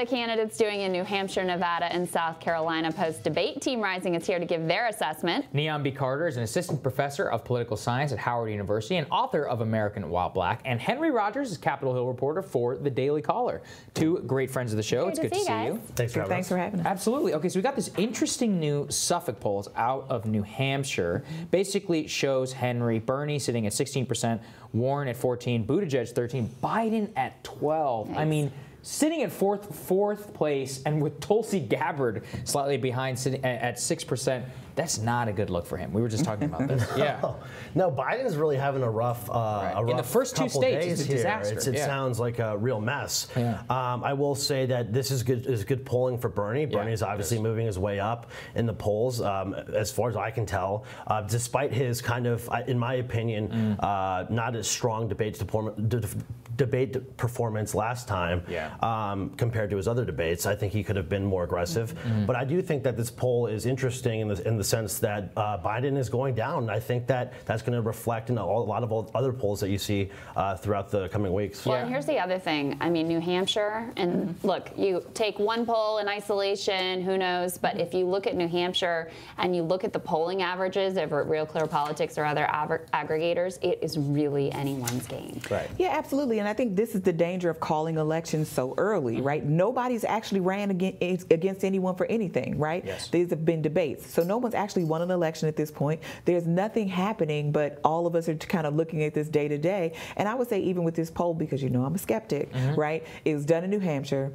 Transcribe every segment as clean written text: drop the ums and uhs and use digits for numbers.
the candidates doing in New Hampshire, Nevada, and South Carolina post-debate? Team Rising is here to give their assessment. Neon B. Carter is an assistant professor of political science at Howard University and author of American While Black. And Henry Rogers is Capitol Hill reporter for The Daily Caller. Two great friends of the show. It's good to see you. Thanks for having us. Absolutely. Okay, so we got this interesting new Suffolk polls out of New Hampshire. Basically shows Bernie sitting at 16%, Warren at 14%, Buttigieg 13%, Biden at 12%. Nice. I mean, sitting at fourth place, and with Tulsi Gabbard slightly behind, sitting at 6%. That's not a good look for him. We were just talking about this. Yeah. No, Biden's really having a rough, in the first two states, it's a disaster. It sounds like a real mess. Yeah. I will say that this is good polling for Bernie. Bernie is obviously moving his way up in the polls, as far as I can tell, despite his kind of, in my opinion, not as strong debate performance last time compared to his other debates. I think he could have been more aggressive. But I do think that this poll is interesting in the sense that Biden is going down. I think that that's going to reflect in a lot of other polls that you see throughout the coming weeks. Well, and here's the other thing. I mean, New Hampshire, and look, you take one poll in isolation, who knows, but if you look at New Hampshire and you look at the polling averages over at Real Clear Politics or other aggregators, it is really anyone's game. Right. Yeah, absolutely. And I think this is the danger of calling elections so early, right? Nobody's actually ran against anyone for anything, right? Yes. These have been debates. So no one's actually won an election at this point. There's nothing happening, but all of us are kind of looking at this day to day. And I would say even with this poll, because you know I'm a skeptic, right? It was done in New Hampshire.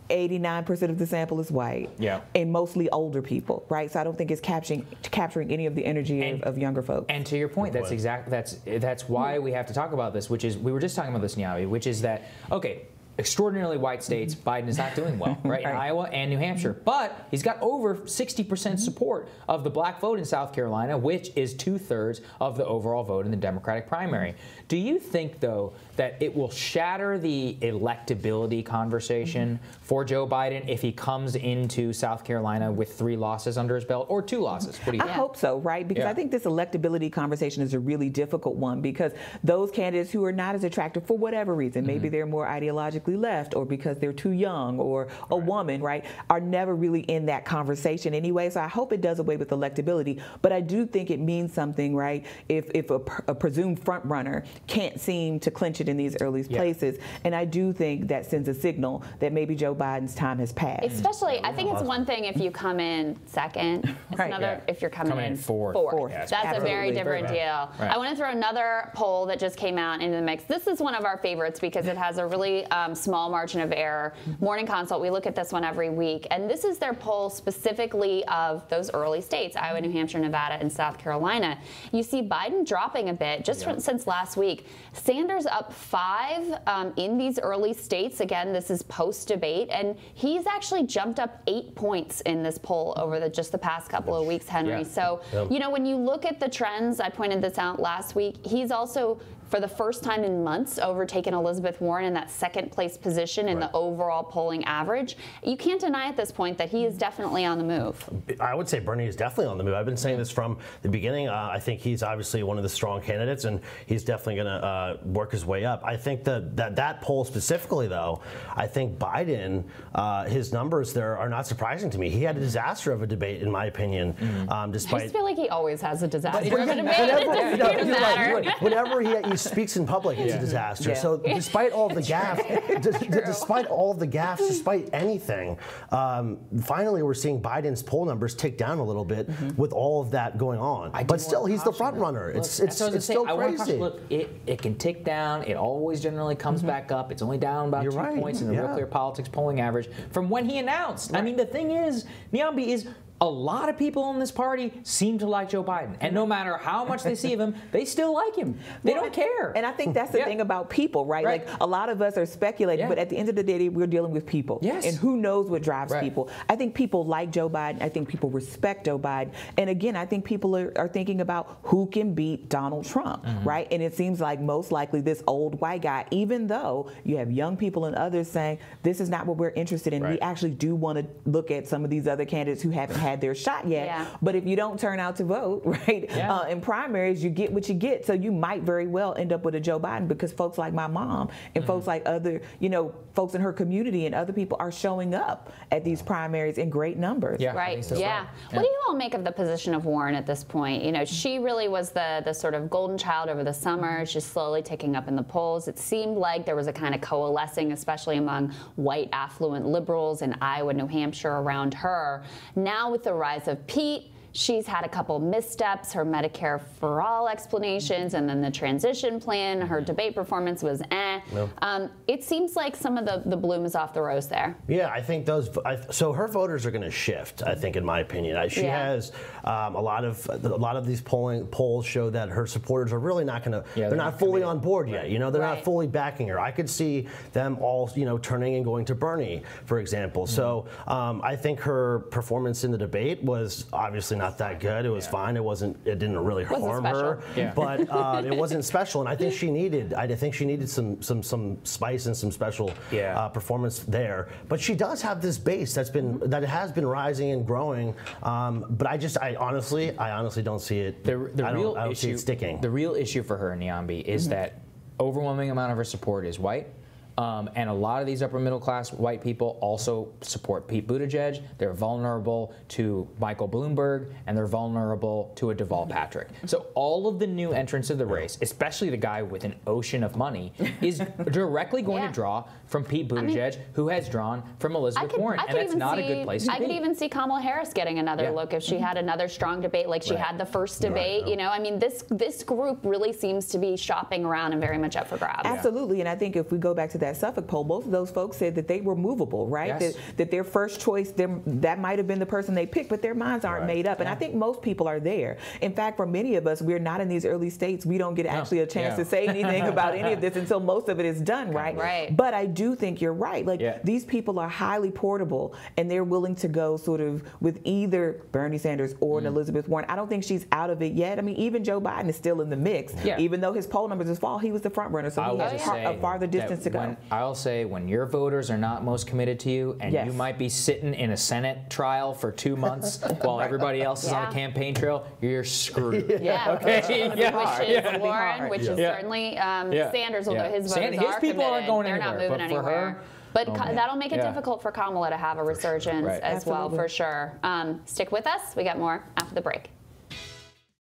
89% of the sample is white, and mostly older people, right? So I don't think it's capturing any of the energy of younger folks. And to your point, that's why we have to talk about this, which is, we were just talking about this, Nyabi, which is that, okay, extraordinarily white states, Biden is not doing well, right? In Iowa and New Hampshire. But he's got over 60% support of the black vote in South Carolina, which is 2/3 of the overall vote in the Democratic primary. Do you think, though, that it will shatter the electability conversation for Joe Biden if he comes into South Carolina with 3 losses under his belt, or 2 losses? What do you think? I hope so, right? Because I think this electability conversation is a really difficult one, because those candidates who are not as attractive for whatever reason, maybe they're more ideologically left, or because they're too young, or a woman, right, are never really in that conversation anyway. So I hope it does away with electability. But I do think it means something, right, if a presumed front runner can't seem to clinch it in these early places. And I do think that sends a signal that maybe Joe Biden's time has passed. Especially, I think it's one thing if you come in second. It's another if you're coming in fourth. Yes, that's a very different deal. I want to throw another poll that just came out into the mix. This is one of our favorites because it has a really small margin of error. Morning Consult, we look at this one every week, and this is their poll specifically of those early states, Iowa, New Hampshire, Nevada, and South Carolina. You see Biden dropping a bit just since last week. Sanders up 5 in these early states. Again, this is post-debate, and he's actually jumped up 8 points in this poll over just the past couple of weeks, Henry. So, you know, when you look at the trends, I pointed this out last week, he's also, for the first time in months, overtaken Elizabeth Warren in that second place position in the overall polling average. You can't deny at this point that he is definitely on the move. I would say Bernie is definitely on the move. I've been saying this from the beginning. I think he's obviously one of the strong candidates, and he's definitely going to work his way up. I think that poll specifically, though, I think Biden, his numbers there are not surprising to me. He had a disaster of a debate, in my opinion. Despite, I just feel like he always has a disaster of a debate. Whenever he speaks in public, it's a disaster. So despite all the gaffes, despite anything, finally we're seeing Biden's poll numbers tick down a little bit with all of that going on. But still, he's the front runner. It's still crazy. Look, it can tick down. It always generally comes back up. It's only down about 2 points in the Real Clear Politics polling average from when he announced. I mean, the thing is, Nyambi, is a lot of people in this party seem to like Joe Biden. And no matter how much they see of him, they still like him. They don't care. And I think that's the thing about people, right? Like, a lot of us are speculating, but at the end of the day, we're dealing with people. And who knows what drives people. I think people like Joe Biden. I think people respect Joe Biden. And again, I think people are thinking about who can beat Donald Trump, right? And it seems like most likely this old white guy, even though you have young people and others saying, this is not what we're interested in. We actually do want to look at some of these other candidates who haven't had had their shot yet. Yeah. But if you don't turn out to vote, right, in primaries, you get what you get. So you might very well end up with a Joe Biden because folks like my mom and folks like other, folks in her community and other people are showing up at these primaries in great numbers. Yeah, right. so. Yeah. What do you all make of the position of Warren at this point? She really was the sort of golden child over the summer. She's slowly ticking up in the polls. It seemed like there was a kind of coalescing, especially among white affluent liberals in Iowa, New Hampshire, around her. Now with the rise of Pete, she's had a couple missteps, her Medicare for All explanations, and then the transition plan. Her debate performance was it seems like some of the bloom is off the rose there. Yeah, I think so her voters are going to shift, I think, in my opinion. She has a lot of these polls show that her supporters are really not going to, they're not fully on board yet. They're not fully backing her. I could see them all, turning and going to Bernie, for example. So I think her performance in the debate was obviously not that good. It was fine. It didn't really harm her, but it wasn't special. And I think she needed some spice and some special performance there. But she does have this base that has been rising and growing. But I honestly don't see it. I don't see it sticking. The real issue for her, Niambi, is that overwhelming amount of her support is white. And a lot of these upper middle class white people also support Pete Buttigieg. They're vulnerable to Michael Bloomberg, and they're vulnerable to a Deval Patrick. So all of the new entrants of the race, especially the guy with an ocean of money, is directly going to draw from Pete Buttigieg, who has drawn from Elizabeth Warren, and that's not a good place to be. I could even see Kamala Harris getting another look if she had another strong debate like she had the first debate. This group really seems to be shopping around and very much up for grabs. Absolutely, and I think if we go back to that Suffolk poll, most of those folks said that they were movable, right? Yes. That their first choice, that might have been the person they picked, but their minds aren't made up. And I think most people are there. In fact, for many of us, we're not in these early states. We don't get actually a chance to say anything about any of this until most of it is done, right? Right. But I do think you're right. These people are highly portable, and they're willing to go sort of with either Bernie Sanders or an Elizabeth Warren. I don't think she's out of it yet. I mean, even Joe Biden is still in the mix. Even though his poll numbers this fall, he was the front runner, so he has a farther distance to go. I'll say when your voters are not most committed to you, and you might be sitting in a Senate trial for 2 months while everybody else is on a campaign trail, you're screwed. Okay. Which is Warren, which is certainly Sanders, although his voters his are people aren't going they're anywhere, not moving but for anywhere. her, But that'll make it difficult for Kamala to have a resurgence as well, for sure. Stick with us. We got more after the break.